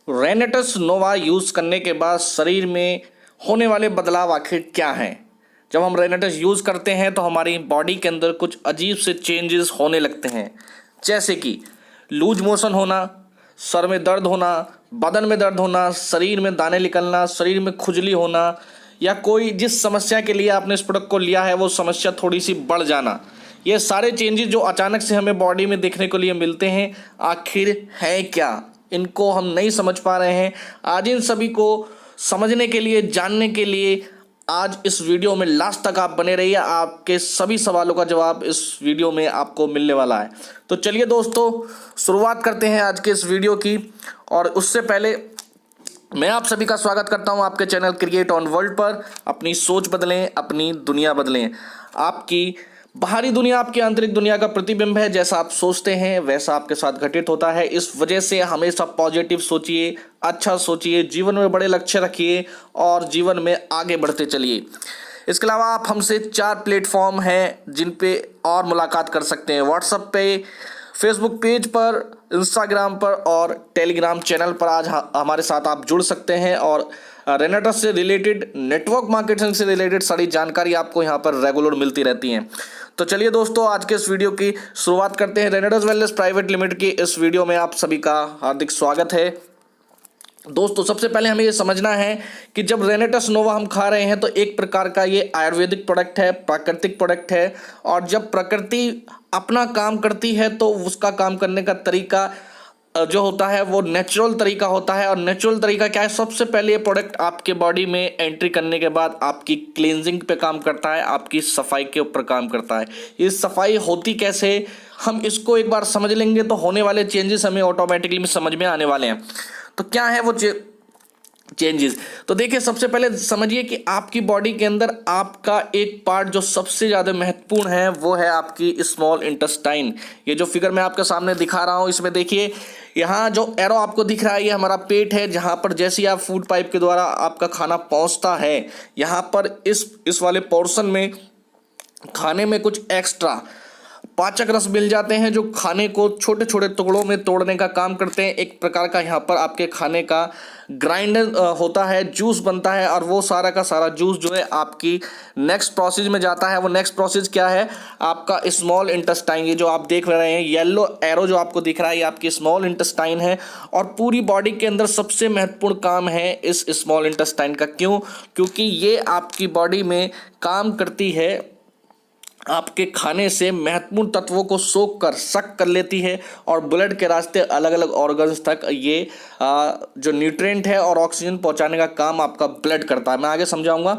रेनेटस नोवा use करने के बाद शरीर में होने वाले बदलाव आखिर क्या हैं। जब हम रेनेटस यूज़ करते हैं तो हमारी बॉडी के अंदर कुछ अजीब से चेंजेस होने लगते हैं, जैसे कि लूज मोशन होना, सर में दर्द होना, बदन में दर्द होना, शरीर में दाने निकलना, शरीर में खुजली होना, या कोई जिस समस्या के लिए आपने इस प्रोडक्ट को लिया है वो समस्या थोड़ी सी बढ़ जाना। ये सारे चेंजेस जो अचानक से हमें बॉडी में देखने को लिए मिलते हैं, आखिर है क्या, इनको हम नहीं समझ पा रहे हैं। आज इन सभी को समझने के लिए, जानने के लिए आज इस वीडियो में लास्ट तक आप बने रहिए। आपके सभी सवालों का जवाब इस वीडियो में आपको मिलने वाला है। तो चलिए दोस्तों, शुरुआत करते हैं आज के इस वीडियो की। और उससे पहले मैं आप सभी का स्वागत करता हूं आपके चैनल क्रिएट ऑन वर्ल्ड पर। अपनी सोच बदलें, अपनी दुनिया बदलें। आपकी बाहरी दुनिया आपकी आंतरिक दुनिया का प्रतिबिंब है। जैसा आप सोचते हैं वैसा आपके साथ घटित होता है। इस वजह से हमेशा पॉजिटिव सोचिए, अच्छा सोचिए, जीवन में बड़े लक्ष्य रखिए और जीवन में आगे बढ़ते चलिए। इसके अलावा आप हमसे 4 प्लेटफॉर्म हैं जिन पे और मुलाकात कर सकते हैं। व्हाट्सएप पे, फेसबुक पेज पर, इंस्टाग्राम पर और टेलीग्राम चैनल पर आज हमारे साथ आप जुड़ सकते हैं और रेनेटस से रिलेटेड, नेटवर्क मार्केटिंग से रिलेटेड सारी जानकारी आपको यहाँ पर रेगुलर मिलती रहती हैं। तो चलिए दोस्तों, आज के इस वीडियो की शुरुआत करते हैं। रेनेटस वेलनेस प्राइवेट लिमिटेड की इस वीडियो में आप सभी का हार्दिक स्वागत है। दोस्तों, सबसे पहले हमें ये समझना है कि जब रेनेटस नोवा हम खा रहे हैं तो एक प्रकार का ये आयुर्वेदिक प्रोडक्ट है, प्राकृतिक प्रोडक्ट है। और जब प्रकृति अपना काम करती है तो उसका काम करने का तरीका जो होता है वो नेचुरल तरीका होता है। और नेचुरल तरीका क्या है? सबसे पहले ये प्रोडक्ट आपके बॉडी में एंट्री करने के बाद आपकी क्लींजिंग पे काम करता है, आपकी सफाई के ऊपर काम करता है। ये सफाई होती कैसे, हम इसको एक बार समझ लेंगे तो होने वाले चेंजेस हमें ऑटोमेटिकली समझ में आने वाले हैं। तो क्या है वो चेंजेस? तो देखिए, सबसे पहले समझिए कि आपकी बॉडी के अंदर आपका एक पार्ट जो सबसे ज़्यादा महत्वपूर्ण है वो है आपकी स्मॉल इंटेस्टाइन। ये जो फिगर मैं आपके सामने दिखा रहा हूँ, इसमें देखिए यहाँ जो एरो आपको दिख रहा है ये हमारा पेट है, जहाँ पर जैसे ही आप फूड पाइप के द्वारा आपका खाना पहुँचता है, यहाँ पर इस वाले पोर्शन में खाने में कुछ एक्स्ट्रा पाचक रस मिल जाते हैं जो खाने को छोटे छोटे टुकड़ों में तोड़ने का काम करते हैं। एक प्रकार का यहाँ पर आपके खाने का ग्राइंडर होता है, जूस बनता है और वो सारा का सारा जूस जो है आपकी नेक्स्ट प्रोसेस में जाता है। वो नेक्स्ट प्रोसेस क्या है? आपका स्मॉल इंटेस्टाइन। ये जो आप देख रहे हैं येलो एरो जो आपको दिख रहा है, ये आपकी स्मॉल इंटेस्टाइन है। और पूरी बॉडी के अंदर सबसे महत्वपूर्ण काम है इस स्मॉल इंटेस्टाइन का। क्यों? क्योंकि ये आपकी बॉडी में काम करती है, आपके खाने से महत्वपूर्ण तत्वों को सोख कर सक कर लेती है और ब्लड के रास्ते अलग अलग ऑर्गन्स तक ये जो न्यूट्रिएंट है और ऑक्सीजन पहुंचाने का काम आपका ब्लड करता है। मैं आगे समझाऊंगा।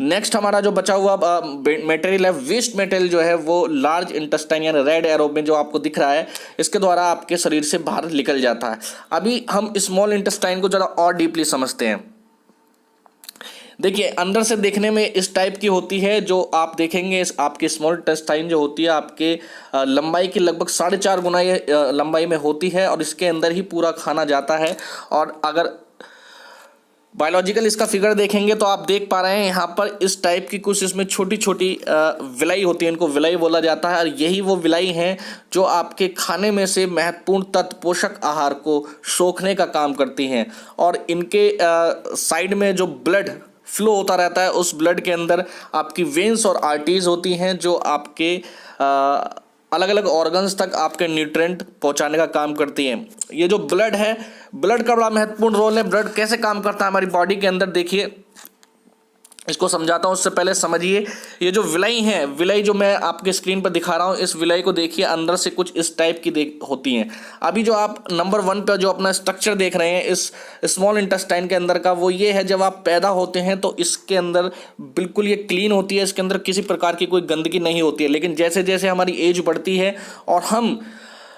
नेक्स्ट हमारा जो बचा हुआ मटेरियल है, वेस्ट मटेरियल जो है वो लार्ज इंटेस्टाइन यानी रेड एरो में जो आपको दिख रहा है, इसके द्वारा आपके शरीर से बाहर निकल जाता है। अभी हम स्मॉल इंटेस्टाइन को ज़रा और डीपली समझते हैं। देखिए, अंदर से देखने में इस टाइप की होती है। जो आप देखेंगे इस आपकी स्मॉल इंटेस्टाइन जो होती है आपके लंबाई की लगभग 4.5 गुना ये लंबाई में होती है और इसके अंदर ही पूरा खाना जाता है। और अगर बायोलॉजिकल इसका फिगर देखेंगे तो आप देख पा रहे हैं यहाँ पर इस टाइप की कुछ इसमें छोटी छोटी विलाई होती है, इनको विलाई बोला जाता है। और यही वो विलाई हैं जो आपके खाने में से महत्वपूर्ण तत्व, पोषक आहार को सोखने का काम करती हैं। और इनके साइड में जो ब्लड फ्लो होता रहता है, उस ब्लड के अंदर आपकी वेन्स और आर्टरीज होती हैं जो आपके अलग अलग ऑर्गन्स तक आपके न्यूट्रिएंट पहुंचाने का काम करती हैं। ये जो ब्लड है, ब्लड का बड़ा महत्वपूर्ण रोल है। ब्लड कैसे काम करता है हमारी बॉडी के अंदर, देखिए इसको समझाता हूँ। उससे पहले समझिए, ये जो विलाई है, विलाई जो मैं आपके स्क्रीन पर दिखा रहा हूँ, इस विलाई को देखिए अंदर से कुछ इस टाइप की होती हैं। अभी जो आप नंबर 1 पर जो अपना स्ट्रक्चर देख रहे हैं इस स्मॉल इंटेस्टाइन के अंदर का, वो ये है जब आप पैदा होते हैं तो इसके अंदर बिल्कुल ये क्लीन होती है, इसके अंदर किसी प्रकार की कोई गंदगी नहीं होती है। लेकिन जैसे जैसे हमारी एज बढ़ती है और हम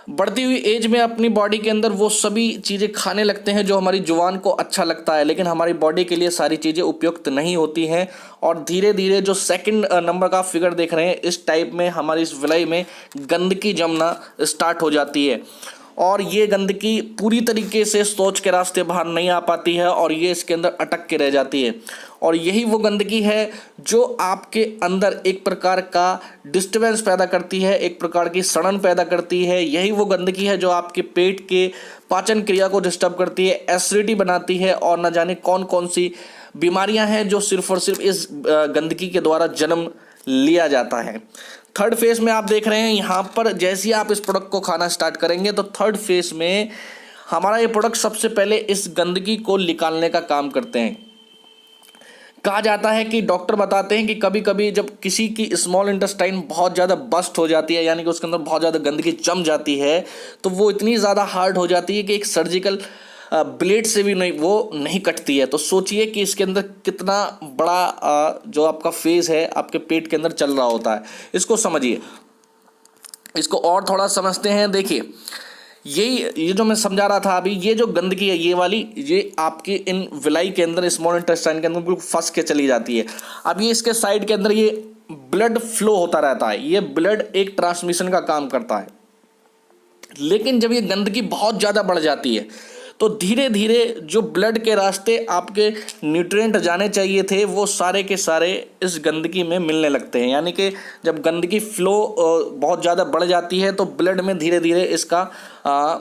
बढ़ती हुई एज में अपनी बॉडी के अंदर वो सभी चीज़ें खाने लगते हैं जो हमारी जुबान को अच्छा लगता है, लेकिन हमारी बॉडी के लिए सारी चीज़ें उपयुक्त नहीं होती हैं। और धीरे धीरे जो सेकंड नंबर का फिगर देख रहे हैं, इस टाइप में हमारी इस विलाई में गंदगी जमना स्टार्ट हो जाती है। और ये गंदगी पूरी तरीके से सोच के रास्ते बाहर नहीं आ पाती है और ये इसके अंदर अटक के रह जाती है। और यही वो गंदगी है जो आपके अंदर एक प्रकार का डिस्टर्बेंस पैदा करती है, एक प्रकार की सड़न पैदा करती है। यही वो गंदगी है जो आपके पेट के पाचन क्रिया को डिस्टर्ब करती है, एसिडिटी बनाती है और न जाने कौन कौन सी बीमारियां हैं जो सिर्फ और सिर्फ इस गंदगी के द्वारा जन्म लिया जाता है। थर्ड फेज में आप देख रहे हैं यहाँ पर, जैसे ही आप इस प्रोडक्ट को खाना स्टार्ट करेंगे तो थर्ड फेज में हमारा ये प्रोडक्ट सबसे पहले इस गंदगी को निकालने का काम करते हैं। कहा जाता है कि डॉक्टर बताते हैं कि कभी कभी जब किसी की स्मॉल इंटेस्टाइन बहुत ज़्यादा बस्ट हो जाती है, यानी कि उसके अंदर बहुत ज़्यादा गंदगी जम जाती है, तो वो इतनी ज़्यादा हार्ड हो जाती है कि एक सर्जिकल ब्लेड से भी वो नहीं कटती है। तो सोचिए कि इसके अंदर कितना बड़ा जो आपका फेज है आपके पेट के अंदर चल रहा होता है। इसको समझिए, इसको और थोड़ा समझते हैं। देखिए, ये जो मैं समझा रहा था अभी, ये जो गंदगी है ये वाली, ये आपके इन विलाई के अंदर, स्मॉल इंटेस्टाइन के अंदर बिल्कुल फंस के चली जाती है। अब ये इसके साइड के अंदर ये ब्लड फ्लो होता रहता है, ये ब्लड एक ट्रांसमिशन का काम करता है। लेकिन जब ये गंदगी बहुत ज़्यादा बढ़ जाती है तो धीरे धीरे जो ब्लड के रास्ते आपके न्यूट्रिएंट जाने चाहिए थे वो सारे के सारे इस गंदगी में मिलने लगते हैं। यानी कि जब गंदगी फ्लो बहुत ज़्यादा बढ़ जाती है तो ब्लड में धीरे धीरे इसका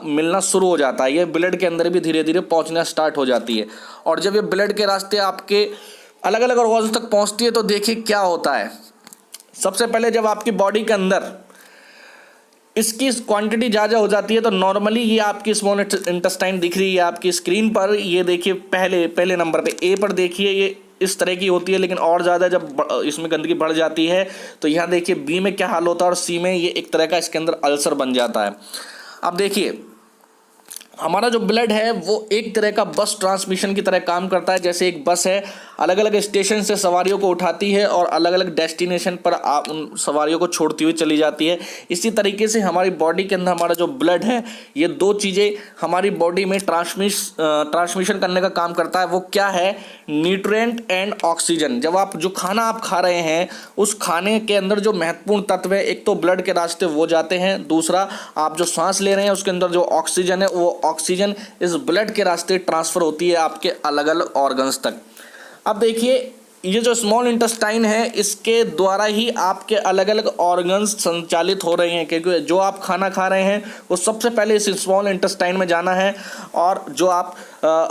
मिलना शुरू हो जाता है, ये ब्लड के अंदर भी धीरे धीरे पहुंचना स्टार्ट हो जाती है। और जब ये ब्लड के रास्ते आपके अलग अलग ऑर्गन्स तक पहुंचती है तो देखिए क्या होता है। सबसे पहले जब आपकी बॉडी के अंदर इसकी क्वांटिटी ज़्यादा हो जाती है तो नॉर्मली ये आपकी स्मॉल इंटेस्टाइन दिख रही है आपकी स्क्रीन पर, ये देखिए पहले नंबर पे ए पर देखिए ये इस तरह की होती है। लेकिन और ज़्यादा जब इसमें गंदगी बढ़ जाती है तो यहाँ देखिए बी में क्या हाल होता है और सी में ये एक तरह का इसके अंदर अल्सर बन जाता है। अब देखिए हमारा जो ब्लड है वो एक तरह का बस ट्रांसमिशन की तरह काम करता है। जैसे एक बस है, अलग अलग स्टेशन से सवारियों को उठाती है और अलग अलग डेस्टिनेशन पर उन सवारियों को छोड़ती हुई चली जाती है। इसी तरीके से हमारी बॉडी के अंदर हमारा जो ब्लड है, ये दो चीज़ें हमारी बॉडी में ट्रांसमिशन करने का काम करता है। वो क्या है? Nutrient and oxygen. जब आप जो खाना आप खा रहे हैं उस खाने के अंदर जो महत्वपूर्ण तत्व है, एक तो ब्लड के रास्ते वो जाते हैं, दूसरा आप जो सांस ले रहे हैं उसके अंदर जो ऑक्सीजन है वो ऑक्सीजन इस ब्लड के रास्ते ट्रांसफ़र होती है आपके अलग अलग ऑर्गन्स तक। अब देखिए ये जो स्मॉल इंटेस्टाइन है इसके द्वारा ही आपके अलग अलग ऑर्गन्स संचालित हो रहे हैं, क्योंकि जो आप खाना खा रहे हैं वो सबसे पहले इस स्मॉल इंटेस्टाइन में जाना है और जो आप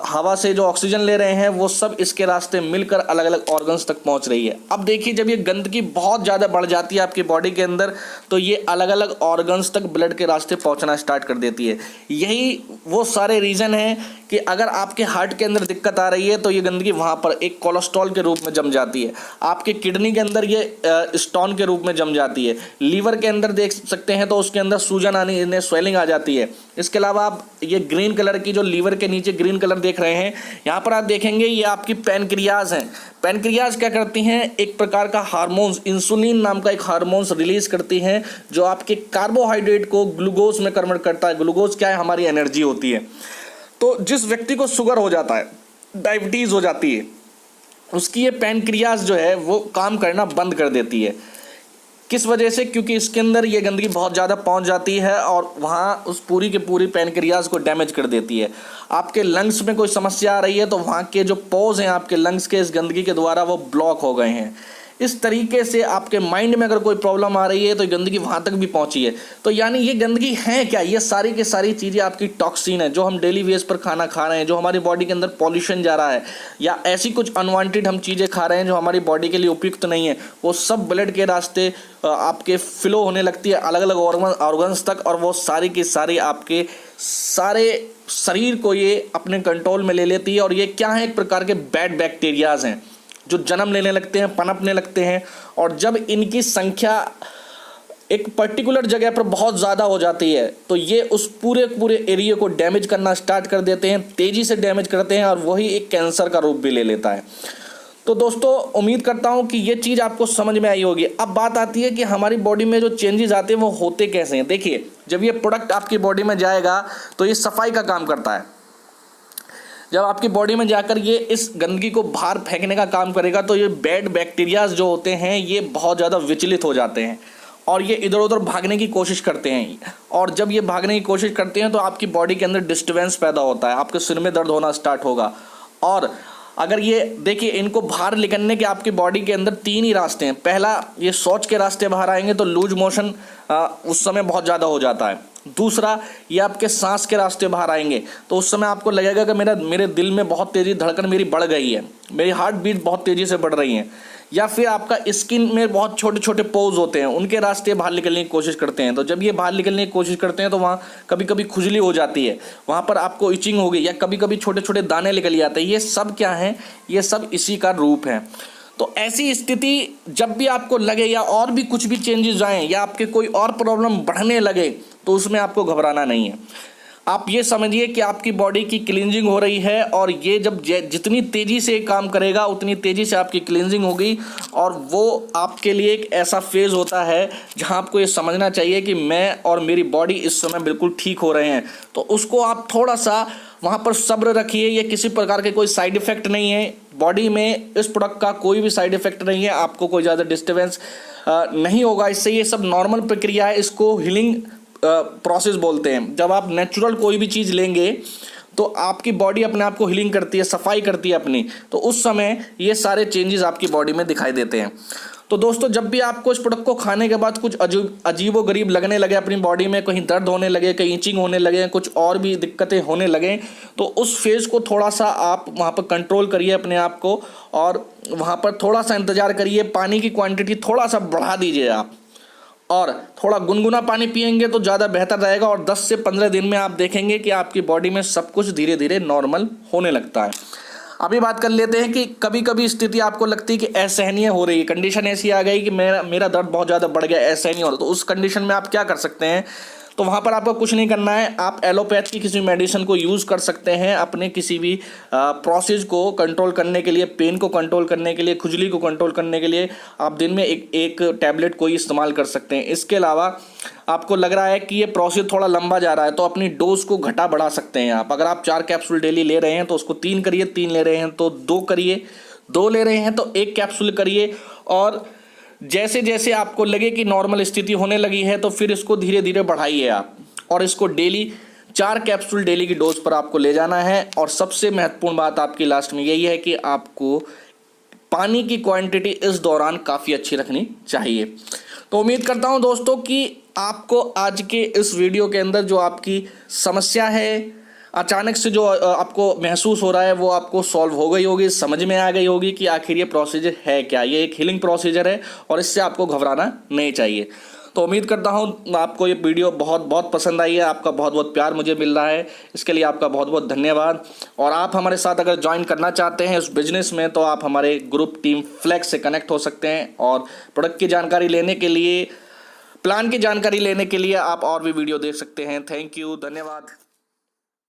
हवा से जो ऑक्सीजन ले रहे हैं वो सब इसके रास्ते मिलकर अलग अलग ऑर्गन्स तक पहुंच रही है। अब देखिए जब ये गंदगी बहुत ज़्यादा बढ़ जाती है आपकी बॉडी के अंदर तो ये अलग अलग ऑर्गन्स तक ब्लड के रास्ते पहुंचना स्टार्ट कर देती है। यही वो सारे रीज़न हैं कि अगर आपके हार्ट के अंदर दिक्कत आ रही है तो ये गंदगी वहाँ पर एक कोलेस्ट्रॉल के रूप में जम जाती है, आपके किडनी के अंदर ये स्टोन के रूप में जम जाती है, लीवर के अंदर देख सकते हैं तो उसके अंदर सूजन आने स्वेलिंग आ जाती है। इसके अलावा आप ये ग्रीन कलर की जो लीवर के नीचे ग्रीन कलर देख रहे हैं, यहाँ पर आप देखेंगे ये आपकी पैनक्रियाज हैं। पैनक्रियाज क्या करती हैं? एक प्रकार का हार्मोन्स, इंसुलिन नाम का एक हार्मोन्स रिलीज करती हैं जो आपके कार्बोहाइड्रेट को ग्लूकोज में कन्वर्ट करता है। ग्लूकोज क्या है? हमारी एनर्जी होती है। तो जिस व्यक्ति को शुगर हो जाता है, डायबिटीज़ हो जाती है, उसकी ये पैनक्रियाज जो है वो काम करना बंद कर देती है। किस वजह से? क्योंकि इसके अंदर ये गंदगी बहुत ज़्यादा पहुंच जाती है और वहाँ उस पूरी के पूरी पैनक्रियाज को डैमेज कर देती है। आपके लंग्स में कोई समस्या आ रही है तो वहाँ के जो पोर्स हैं आपके लंग्स के इस गंदगी के द्वारा वो ब्लॉक हो गए हैं। इस तरीके से आपके माइंड में अगर कोई प्रॉब्लम आ रही है तो गंदगी वहाँ तक भी पहुँची है। तो यानी ये गंदगी है क्या? ये सारी की सारी चीज़ें आपकी टॉक्सिन है जो हम डेली बेस पर खाना खा रहे हैं, जो हमारी बॉडी के अंदर पॉल्यूशन जा रहा है या ऐसी कुछ अनवांटेड हम चीज़ें खा रहे हैं जो हमारी बॉडी के लिए उपयुक्त नहीं है, वो सब ब्लड के रास्ते आपके फ्लो होने लगती है अलग अलग ऑर्गन्स तक और वो सारी की सारी आपके सारे शरीर को ये अपने कंट्रोल में ले लेती है। और ये क्या है? एक प्रकार के बैड बैक्टीरियाज हैं जो जन्म लेने लगते हैं, पनपने लगते हैं और जब इनकी संख्या एक पर्टिकुलर जगह पर बहुत ज़्यादा हो जाती है तो ये उस पूरे एरिया को डैमेज करना स्टार्ट कर देते हैं, तेज़ी से डैमेज करते हैं और वही एक कैंसर का रूप भी ले लेता है। तो दोस्तों उम्मीद करता हूँ कि ये चीज़ आपको समझ में आई होगी। अब बात आती है कि हमारी बॉडी में जो चेंजेस आते हैं वो होते कैसे हैं। देखिए जब ये प्रोडक्ट आपकी बॉडी में जाएगा तो ये सफाई का काम करता है। जब आपकी बॉडी में जाकर ये इस गंदगी को बाहर फेंकने का काम करेगा तो ये बैड बैक्टीरियाज जो होते हैं ये बहुत ज़्यादा विचलित हो जाते हैं और ये इधर उधर भागने की कोशिश करते हैं। और जब ये भागने की कोशिश करते हैं तो आपकी बॉडी के अंदर डिस्टर्बेंस पैदा होता है, आपके सिर में दर्द होना स्टार्ट होगा और अगर ये देखिए, इनको बाहर निकलने के आपकी बॉडी के अंदर 3 ही रास्ते हैं। पहला, ये शौच के रास्ते बाहर आएंगे तो लूज मोशन उस समय बहुत ज़्यादा हो जाता है। दूसरा, ये आपके सांस के रास्ते बाहर आएंगे तो उस समय आपको लगेगा कि मेरे दिल में बहुत तेज़ी धड़कन मेरी बढ़ गई है, मेरी हार्ट बीट बहुत तेज़ी से बढ़ रही है। या फिर आपका स्किन में बहुत छोटे छोटे पोज होते हैं, उनके रास्ते बाहर निकलने की कोशिश करते हैं। तो जब ये बाहर निकलने की कोशिश करते हैं तो वहाँ कभी कभी खुजली हो जाती है, वहाँ पर आपको इचिंग होगी, या कभी कभी छोटे छोटे दाने निकल जाते हैं। ये सब क्या है? ये सब इसी का रूप है। तो ऐसी स्थिति जब भी आपको लगे या और भी कुछ भी चेंजेस आएँ या आपके कोई और प्रॉब्लम बढ़ने लगे तो उसमें आपको घबराना नहीं है। आप ये समझिए कि आपकी बॉडी की क्लींजिंग हो रही है, और ये जब जितनी तेज़ी से काम करेगा उतनी तेज़ी से आपकी क्लींजिंग होगी। और वो आपके लिए एक ऐसा फेज़ होता है जहां आपको ये समझना चाहिए कि मैं और मेरी बॉडी इस समय बिल्कुल ठीक हो रहे हैं। तो उसको आप थोड़ा सा वहाँ पर सब्र रखिए। ये किसी प्रकार के कोई साइड इफ़ेक्ट नहीं है, बॉडी में इस प्रोडक्ट का कोई भी साइड इफ़ेक्ट नहीं है, आपको कोई ज़्यादा डिस्टर्बेंस नहीं होगा इससे। ये सब नॉर्मल प्रक्रिया है, इसको हीलिंग प्रोसेस बोलते हैं। जब आप नेचुरल कोई भी चीज़ लेंगे तो आपकी बॉडी अपने आप को हीलिंग करती है, सफाई करती है अपनी, तो उस समय ये सारे चेंजेस आपकी बॉडी में दिखाई देते हैं। तो दोस्तों, जब भी आपको इस प्रोडक्ट को खाने के बाद कुछ अजीबो गरीब लगने लगे अपनी बॉडी में, कहीं दर्द होने लगे, कहीं इचिंग होने लगे, कुछ और भी दिक्कतें होने लगे, तो उस फेज़ को थोड़ा सा आप वहाँ पर कंट्रोल करिए अपने आप को, और वहाँ पर थोड़ा सा इंतज़ार करिए। पानी की क्वांटिटी थोड़ा सा बढ़ा दीजिए आप, और थोड़ा गुनगुना पानी पिएंगे तो ज़्यादा बेहतर रहेगा। और 10 से 15 दिन में आप देखेंगे कि आपकी बॉडी में सब कुछ धीरे धीरे नॉर्मल होने लगता है। अभी बात कर लेते हैं कि कभी कभी स्थिति आपको लगती है कि असहनीय हो रही है, कंडीशन ऐसी आ गई कि मेरा दर्द बहुत ज़्यादा बढ़ गया, असहनीय हो रहा है। तो उस कंडीशन में आप क्या कर सकते हैं? तो वहाँ पर आपको कुछ नहीं करना है, आप एलोपैथ की किसी मेडिसिन को यूज़ कर सकते हैं अपने किसी भी प्रोसेस को कंट्रोल करने के लिए, पेन को कंट्रोल करने के लिए, खुजली को कंट्रोल करने के लिए आप दिन में एक टैबलेट को इस्तेमाल कर सकते हैं। इसके अलावा आपको लग रहा है कि ये प्रोसेस थोड़ा लंबा जा रहा है तो अपनी डोज को घटा बढ़ा सकते हैं आप। अगर आप 4 कैप्सूल डेली ले रहे हैं तो उसको 3 करिए, 3 ले रहे हैं तो 2 करिए, 2 ले रहे हैं तो 1 कैप्सूल करिए। और जैसे जैसे आपको लगे कि नॉर्मल स्थिति होने लगी है तो फिर इसको धीरे धीरे बढ़ाइए आप, और इसको डेली 4 कैप्सूल डेली की डोज पर आपको ले जाना है। और सबसे महत्वपूर्ण बात आपकी लास्ट में यही है कि आपको पानी की क्वांटिटी इस दौरान काफ़ी अच्छी रखनी चाहिए। तो उम्मीद करता हूं दोस्तों कि आपको आज के इस वीडियो के अंदर जो आपकी समस्या है, अचानक से जो आपको महसूस हो रहा है, वो आपको सॉल्व हो गई होगी, समझ में आ गई होगी कि आखिर ये प्रोसीजर है क्या। ये एक हीलिंग प्रोसीजर है और इससे आपको घबराना नहीं चाहिए। तो उम्मीद करता हूँ आपको ये वीडियो बहुत बहुत पसंद आई है, आपका बहुत बहुत प्यार मुझे मिल रहा है, इसके लिए आपका बहुत बहुत धन्यवाद। और आप हमारे साथ अगर ज्वाइन करना चाहते हैं इस बिजनेस में तो आप हमारे ग्रुप टीम फ्लेक्स से कनेक्ट हो सकते हैं। और प्रोडक्ट की जानकारी लेने के लिए, प्लान की जानकारी लेने के लिए आप और भी वीडियो देख सकते हैं। थैंक यू, धन्यवाद।